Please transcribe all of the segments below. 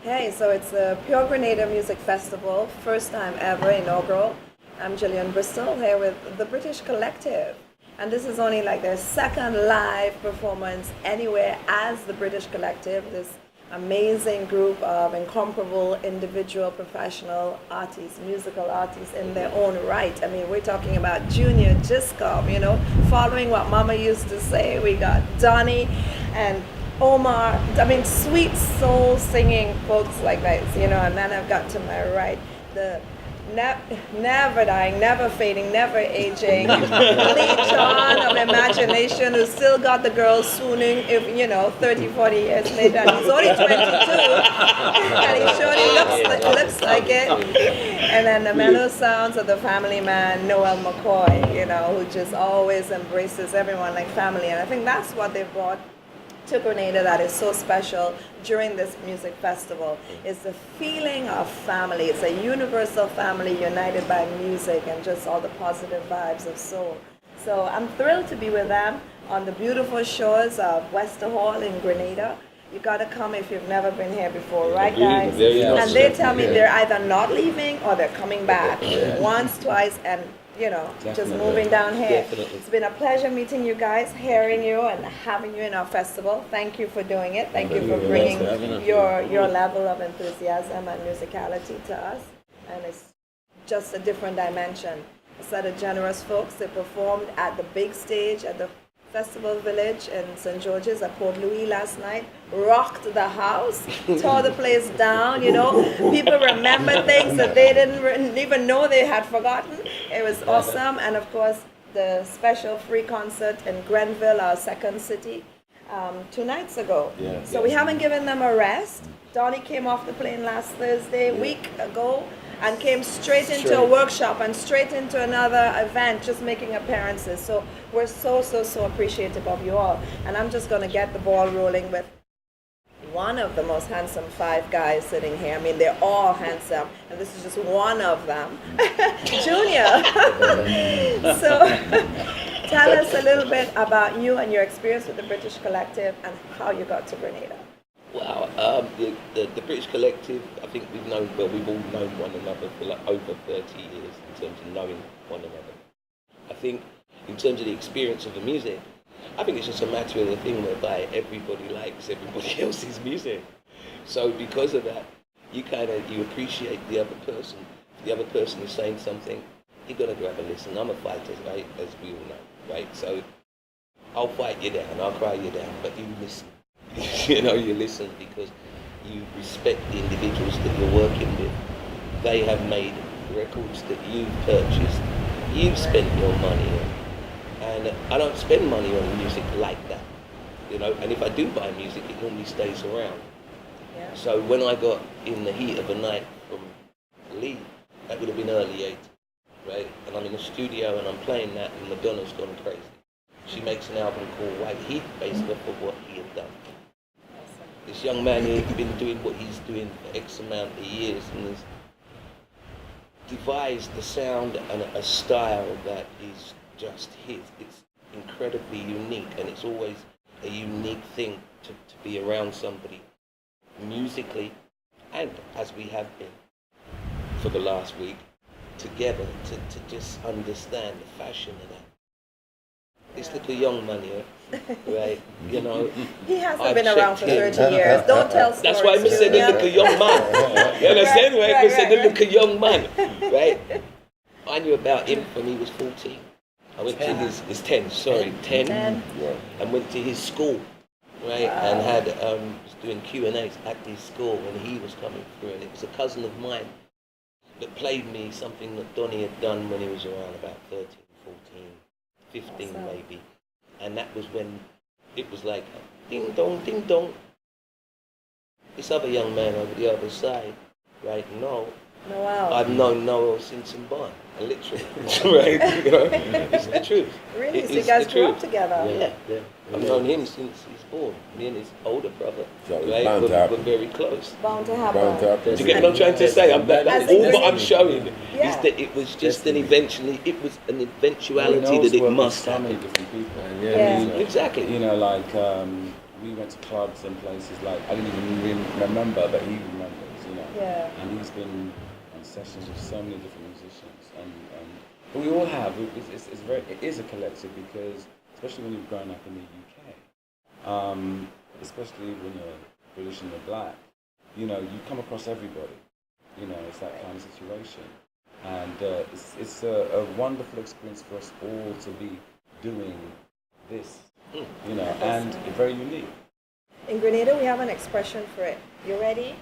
Hey, so it's the Pure Grenada Music Festival, first time ever, inaugural. I'm Gillian, Bristol, here with the British Collective. And this is only like their second live performance anywhere as the British Collective, this amazing group of incomparable individual professional artists, musical artists in their own right. I mean, we're talking about Junior Giscom, following what Mama used to say. We got Donnie and Omar, I mean, sweet soul singing folks like that, and then I've got to my right, the never dying, never fading, never aging, lead charm of imagination who still got the girls swooning if, 30, 40 years later. And he's only 22, and he surely looks like it. And then the mellow sounds of the family man, Noel McCoy, who just always embraces everyone like family. And I think that's what they brought to Grenada that is so special during this music festival is the feeling of family. It's a universal family united by music and just all the positive vibes of soul. So I'm thrilled to be with them on the beautiful shores of Wester Hall in Grenada. You got to come if you've never been here before, right guys? And they tell me they're either not leaving or they're coming back once, twice, and just moving down here. Definitely. It's been a pleasure meeting you guys, hearing you and having you in our festival. Thank you for doing it. Thank you for bringing your level of enthusiasm and musicality to us. And it's just a different dimension. A set of generous folks. They performed at the big stage at the Festival Village in St. George's at Port Louis last night, rocked the house, tore the place down, People remember things that they didn't even know they had forgotten. It was awesome. And of course, the special free concert in Grenville, our second city, 2 nights ago. So we haven't given them a rest. Donnie came off the plane last Thursday, week ago, and came straight into a workshop and straight into another event, just making appearances. So we're so appreciative of you all. And I'm just going to get the ball rolling with one of the most handsome 5 guys sitting here. I mean, they're all handsome, and this is just one of them. Junior. So tell us a little bit about you and your experience with the British Collective and how you got to Grenada. Wow, the British Collective, I think we've all known one another for like over 30 years in terms of knowing one another. I think in terms of the experience of the music, I think it's just a matter of the thing whereby everybody likes everybody else's music. So because of that, you appreciate the other person. If the other person is saying something, you're going to grab a listen. I'm a fighter, right, as we all know, right? So I'll fight you down, I'll cry you down, but you listen. You listen because you respect the individuals that you're working with. They have made records that you've purchased, you've spent your money on. And I don't spend money on music like that, and if I do buy music, it normally stays around. So when I got In the Heat of the Night from Lee, that would have been early 80s, right? And I'm in the studio and I'm playing that and Madonna's gone crazy. She makes an album called White Heat based off of what he had done. This young man here has been doing what he's doing for X amount of years and has devised the sound and a style that is just his. It's incredibly unique, and it's always a unique thing to be around somebody musically, and as we have been for the last week, together to just understand the fashion of that. It's little young money, right? He hasn't been around for 30 years. Don't tell stories. That's why I said the little young man. You understand? Right? I said the little young man, right? I knew about him when he was 14. I went to his 10, sorry, 10, and went to his school, right? Wow. And had was doing Q&As at his school when he was coming through, and it was a cousin of mine that played me something that Donnie had done when he was around about 13, 14. 15 maybe, and that was when it was like ding dong, this other young man over the other side, right? Noel. I've known Noel since I'm born, literally, right? It's the truth. Really? So you guys grew up together? Yeah. I've known him since he's born. Me and his older brother, right? We're very close. Bound to happen. Do you get what I'm trying to say? All that I'm showing is that it was just an eventuality that it must happen. Different people. Exactly. we went to clubs and places like, I didn't even really remember, but he remembers, you know. Yeah. And he's been on sessions with so many different musicians. But we all have, it is a collective because, especially when you've grown up in the UK, especially when you're British and you're black, you know, you come across everybody. You know, it's that kind of situation. And it's a wonderful experience for us all to be doing this, you know, and very unique. In Grenada, we have an expression for it. You ready?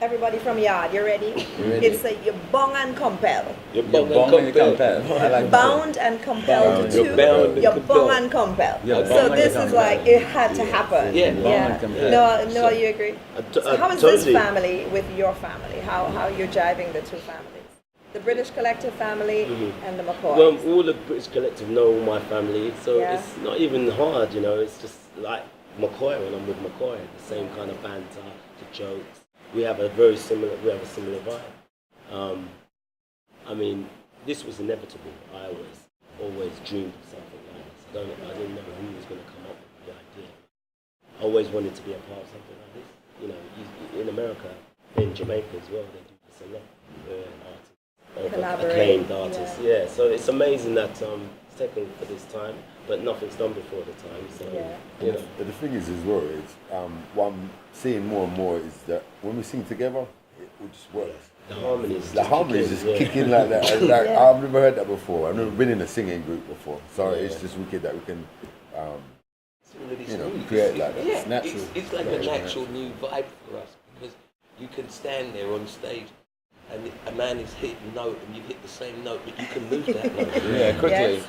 Everybody from Yard, you ready? It's a you're bound and compelled. You're bound and compelled. Bound and compelled to. You're bound and compelled. So this is like, it had to happen. Yeah. No, you agree? So how is this family with your family? How you're jiving the two families? The British Collective family and the McCoys. Well, all the British Collective know all my family, so it's not even hard, you know. It's just like McCoy when I'm with McCoy, the same kind of banter, the jokes. We have a similar vibe. I mean, this was inevitable. I always dreamed of something like this. I didn't know who was going to come up with the idea. I always wanted to be a part of something like this. You know, in America, in Jamaica as well, they do this a lot. Artists, acclaimed artists. Yeah. So it's amazing that it's taken for this time, but nothing's done before the time. So you know. But the thing is as well is what I'm seeing more and more is that when we sing together, it all just works. The harmonies. Just kick in like that. I've never heard that before. I've never been in a singing group before, so it's just wicked that we can. Create like that. It's natural. It's like a natural new vibe for us because you can stand there on stage and a man is hitting a note and you hit the same note, but you can move that note. Quickly.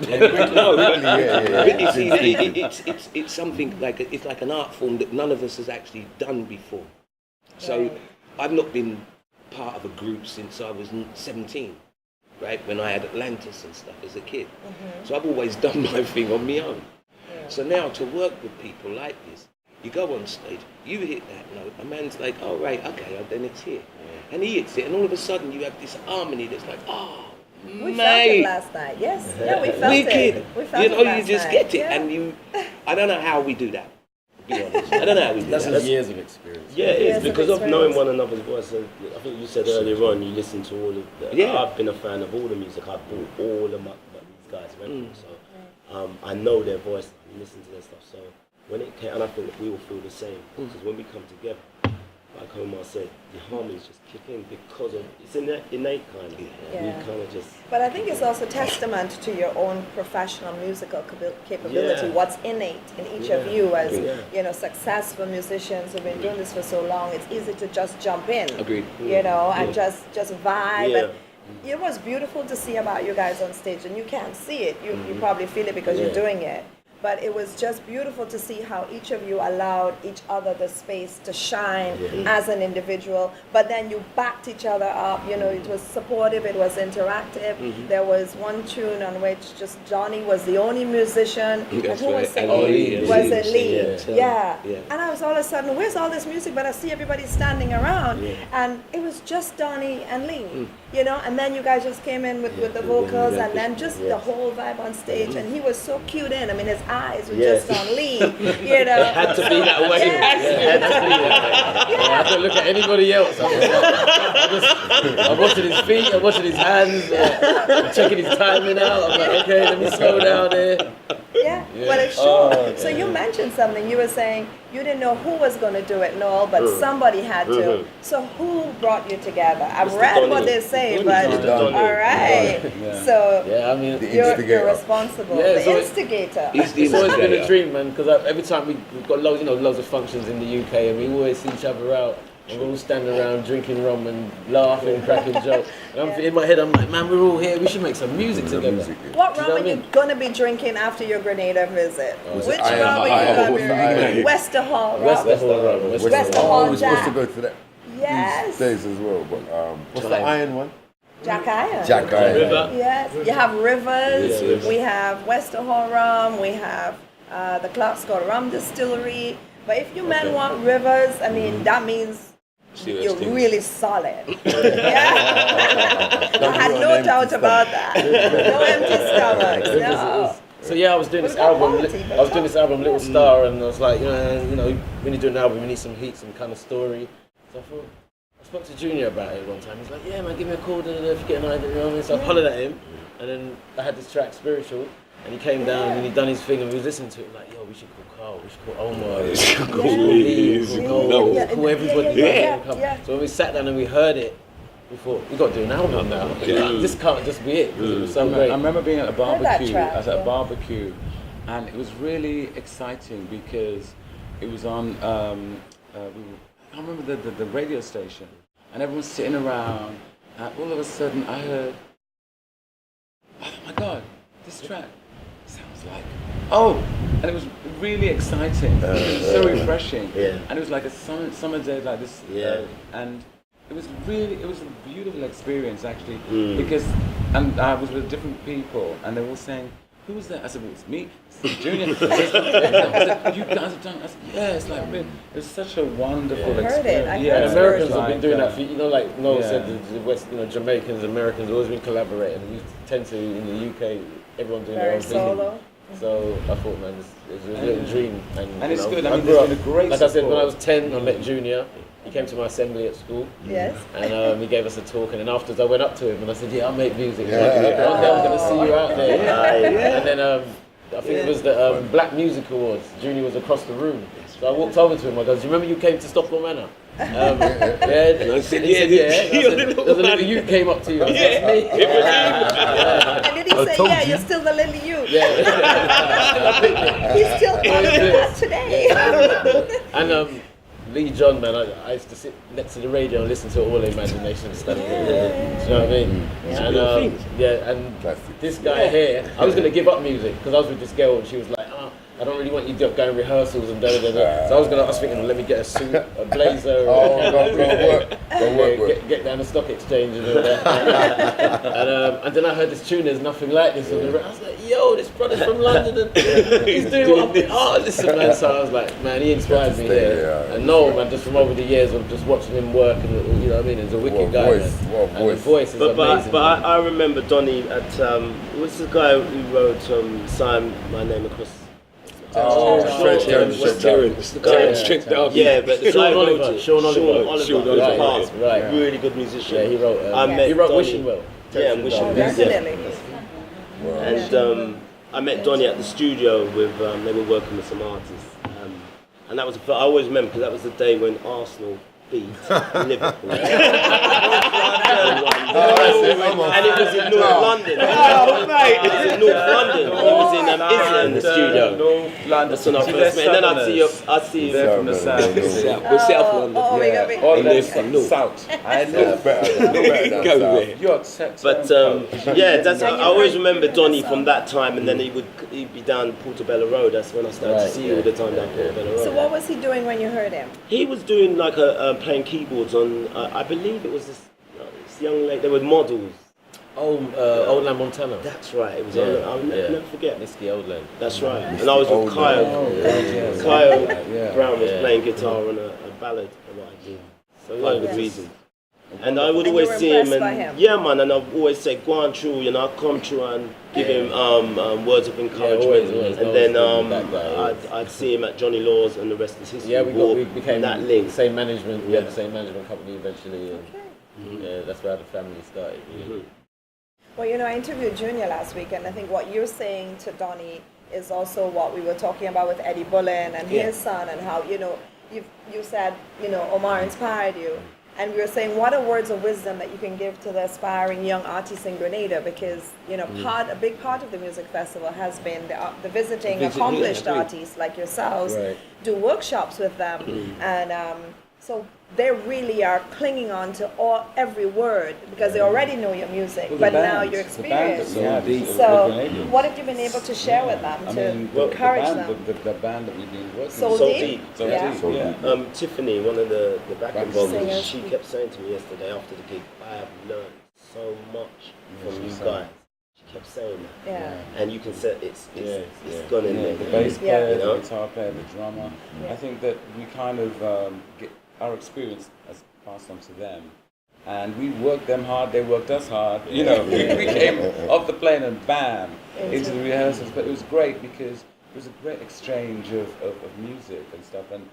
It's something like it's like an art form that none of us has actually done before. So I've not been part of a group since I was 17, right? When I had Atlantis and stuff as a kid. So I've always done my thing on my own. So now to work with people like this, you go on stage, you hit that note, a man's like, oh right, okay, then it's here. And he hits it, and all of a sudden you have this harmony that's like, we felt it last night, yes. Yeah, we felt it. We felt you know, it last you just night. get it, and I don't know how we do that, to be honest. I don't know how we do that. That's years of experience. Yeah, it's because of knowing one another's voice. I think you said earlier on, you listen to all of the... I've been a fan of all the music. I've bought all of these guys' records, so I know their voice, I listen to their stuff. So when it came, and I think that we all feel the same, because when we come together, like Omar said, the harmonies just kick in because of, it's innate kind of. We kind of just... But I think it's also testament to your own professional musical capability, what's innate in each of you as, you know, successful musicians who've been doing this for so long. It's easy to just jump in, you know, and just vibe. And it was beautiful to see about you guys on stage, and you can't see it. You probably feel it because you're doing it. But it was just beautiful to see how each of you allowed each other the space to shine as an individual. But then you backed each other up. You know, it was supportive. It was interactive. There was one tune on which just Johnny was the only musician. And who was singing? Was it Lee? Yeah. And I was all of a sudden, where's all this music? But I see everybody standing around. And it was just Donnie and Lee. You know, and then you guys just came in with the vocals, and then just the whole vibe on stage. And he was so cued in. I mean, his eyes were just on Lee, you know. It had to be that way. I don't look at anybody else. I'm watching his feet, I'm watching his hands, I'm checking his timing out. I'm like, okay, let me slow down there. Well, it's sure. So you mentioned something. You were saying you didn't know who was going to do it and all, but somebody had to. So who brought you together? I've read what they say, but all right. So I mean, you're responsible. The instigator. It's always been a dream, man. Because every time we've got loads of functions in the UK, and we always see each other out. And we're all standing around drinking rum and laughing, cracking jokes. And in my head, I'm like, man, we're all here. We should make some music together. What rum are you going to be drinking after your Grenada visit? Which rum are you going to be drinking? Wester Hall rum. Wester Hall Jack. Supposed to go to that these days as well. But what's the iron one? Jack Iron. Jack Iron. River. Yes. You have Rivers. We have Wester Hall rum. We have the Clarksville Rum Distillery. But if you men want Rivers, I mean, that means you're really solid. I had no doubt about that. No empty stomachs. No. So yeah, I was doing With this good album. quality, but I was doing this album, Little Star, and I was like, when you do an album, you need some heat, some kind of story. So I spoke to Junior about it one time. He's like, yeah, man, give me a call, if you get an idea, you know what I mean? So I hollered at him, and then I had this track, Spiritual, and he came down and he done his thing, and we was listening to it, like, yo, we should call Carl, we should call Omar, we should call Lee, we should call everybody. So when we sat down and we heard it, we thought, we got to do an album now. Like, this can't just be it, because it was so great. I remember being at a barbecue, track, I was at a barbecue, and it was really exciting because it was on, I remember the radio station, and everyone's sitting around, and all of a sudden I heard, oh my God, this track sounds like, and it was really exciting. It was so refreshing, and it was like a summer day like this, and it was a beautiful experience actually, because, and I was with different people, and they were all saying, who was that? I said, well, it's me, it's Junior. I said, you guys have done it. I said, yeah, it's like, it was such a wonderful experience. And Americans have been doing that for, like Noel said, the West, Jamaicans, Americans have always been collaborating. We tend to, in the UK, everyone doing their own thing. So I thought, man, it's a little dream. And it's good. I mean, grew up, there's been a great like I said, when I was 10, I met Junior. He came to my assembly at school. Yes. And he gave us a talk, and then afterwards I went up to him and I said, yeah, I make music. One day I'm going to see you out there. And then I think it was the Black Music Awards. Junior was across the room. So I walked over to him, I goes, do you remember you came to Stockport Manor? And I said, yeah. There's a little youth came up to you. I said, that's me. And did he say, yeah, you're still the little youth? He's still on it today. And Lee John, man, I used to sit next to the radio and listen to all the Imagination stuff. Do you know what I mean? And this guy here, I was going to give up music because I was with this girl and she was like, I don't really want you going rehearsals and da. So I was thinking, let me get a suit, a blazer, get down the stock exchange and all that. And then I heard this tune, There's Nothing Like This. And I was like, yo, this brother's from London and he's doing what listen, man. So I was like, man, he inspired me here. And Noel, man, just from over the years of just watching him work, and you know what I mean, he's a wicked guy, man. And his voice is amazing. But I remember Donny at, what's the guy who wrote Sign My Name Across? Terence Down. Yeah, but the guy wrote Sean Oliver. Right. Really good musician. Yeah, he wrote. He wrote Wishing Well. Yeah, Wishing Well. Definitely. And I met Donny at the studio with. They were working with some artists, and that was. I always remember because that was the day when Arsenal beat Liverpool. And it was in North London. Oh, mate! It was in North London. It was in Islay in the studio. North London. That's when I first met. And then I'd see you. They're from the south. We're South London. All the south. I know better. Go there. But that's. I always remember Donny from that time, and then he'd be down Portobello Road. That's when I started to see you all the time down Portobello Road. So what was he doing when you heard him? He was doing like playing keyboards on. I believe it was this young lady. They were models. Old Land Montana. That's right. It was. I'll never forget. Misty Oldland. That's right. And I was with Kyle. Kyle Brown was playing guitar on a ballad. What I did. So one of the reasons. And I would always see him, and yeah, man, and I'd always say, go on through, I'd come through and give him words of encouragement, and then I'd see him at Johnny Law's, and the rest is history. Yeah, we became that link. Same management. We had the same management company eventually, and yeah, that's where the family started. Well, I interviewed Junior last week, and I think what you're saying to Donny is also what we were talking about with Eddie Bullen and his son, and how you said Omar inspired you. And we were saying, what are words of wisdom that you can give to the aspiring young artists in Grenada? Because, a big part of the music festival has been the visiting accomplished artists like yourselves, do workshops with them. And so they really are clinging on to every word because they already know your music, but now your experience. So what have you been able to share with them to encourage them? The band that we've been working So Deep. Tiffany, one of the backing vocalists, she kept saying to me yesterday after the gig, I have learned so much from you guys. She kept saying that. Yeah. And you can say it's gone in there. The bass player, the guitar player, the drummer. I think that we kind of get our experience has passed on to them, And we worked them hard, they worked us hard. You know, we came off the plane and bam, into the rehearsals. But it was great because it was a great exchange of music and stuff. And